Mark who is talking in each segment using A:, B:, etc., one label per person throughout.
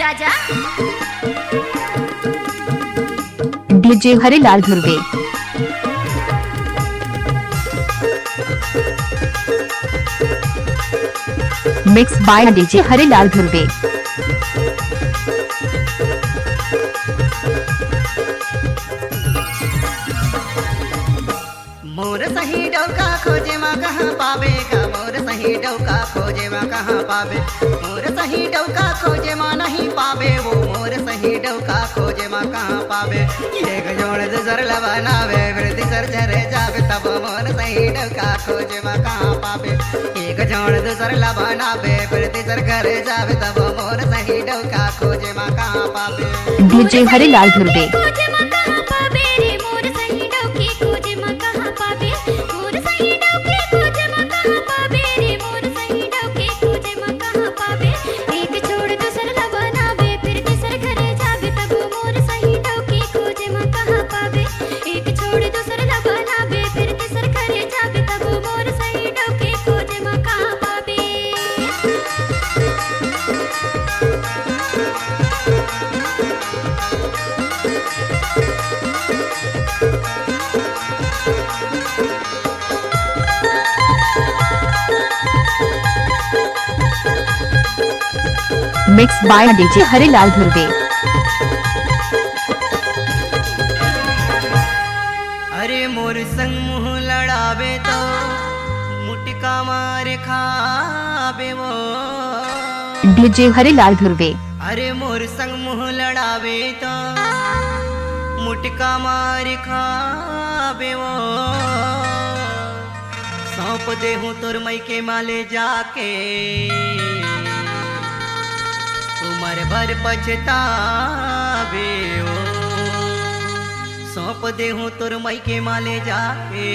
A: जा जा
B: DJ Harilal Dhurve. Mix by DJ Harilal Dhurve.
C: मोर सही डौका खोजे माँ कहाँ पावेगा, मोर सही डौका खोजे माँ कहाँ पावे, मोर सही डौका खोजे माँ नहीं पावे, वो मोर सही डौका खोजे माँ कहाँ पावे। एक जोड़ दूसर लबनावे फिर तीसर झरे जावे, तब मोर सही डौका खोजे माँ कहाँ पावे। एक जोड़ दूसर लबनावे फिर तीसर घरे जावे, तब मोर सही डौका खोजे माँ कहाँ पावे।
B: DJ Harilal Dhurve. Mix by DJ Harilal Dhurve.
C: अरे मोर संग मुँह लड़ावे तो मुटका मारे खावे वो।
B: डीजे हरिलाल धुर्वे।
C: अरे मोर संग मुँह लड़ावे तो मुटका मारे खावे वो। सौंप दे हूँ तोर मई के माले जाके, उमर भर पछतावे ओ। सौंप दे हूँ तोर मई के माले जाके,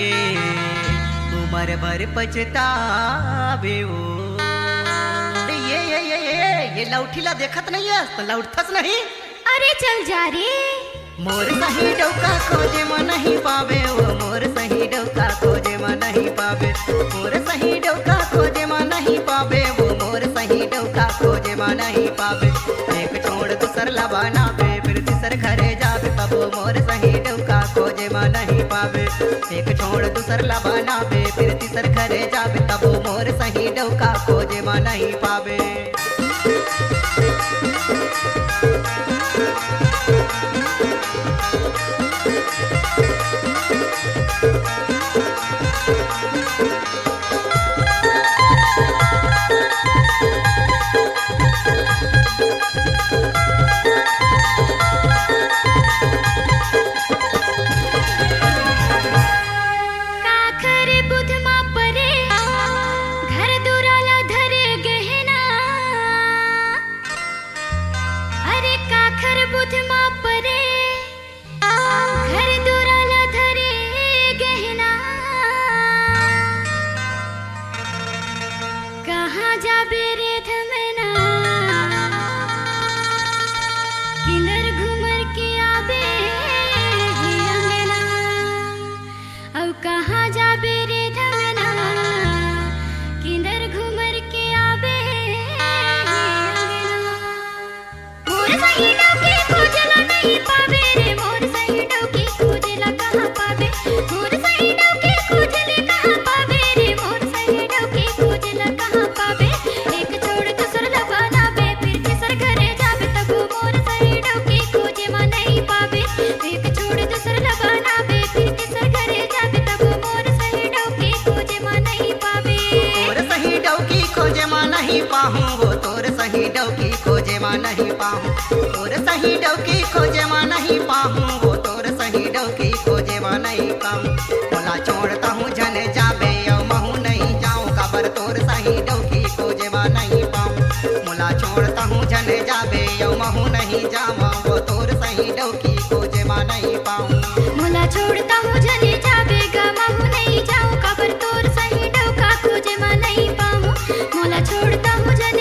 C: उमर भर पछतावे ओ। ये लौठीला देखत नहीं है तो लौटथस नहीं।
A: अरे चल जा रे।
C: मोर सही डौका खोजे माँ नहीं पावे, वो मोर सही डौका खोजे माँ नहीं पावे, मोर सही डौका खोजे माँ नहीं पावे, वो मोर सही डौका खोजे माँ नहीं पावे। एक छोड़ दूसर लबानावे फिर तीसर घरे जावे, तब मोर सही डौका खोजे माँ नहीं पावे। एक छोड़ दूसर लबानावे फिर तीसर घरे जावे, तब मोर सही डौका खोजे माँ नहीं पावे। वो तोर सही डौकी खोजे माँ नहीं पाहूँ, तोर सही डौकी खोजे माँ नहीं पाहूँ, वो तोर सही डौकी खोजे माँ नहीं पाहूँ। मोला छोड़ता हूँ जन जाबे यो महू नहीं जाऊँ, कबर तोर सही डौकी खोजे माँ नहीं पाहूँ। मोला छोड़ता हूँ जन जाबे यो महू नहीं जाऊँ, वो तोर सही डौकी खोजे माँ नहीं पाहूँ।
A: मोला छोड़ता हूँ जन जाबे गा महू नहीं जाऊँ, कबर तोर सही डौका खोजे माँ नहीं पाऊँ। मोला छोड़ता हूँ जन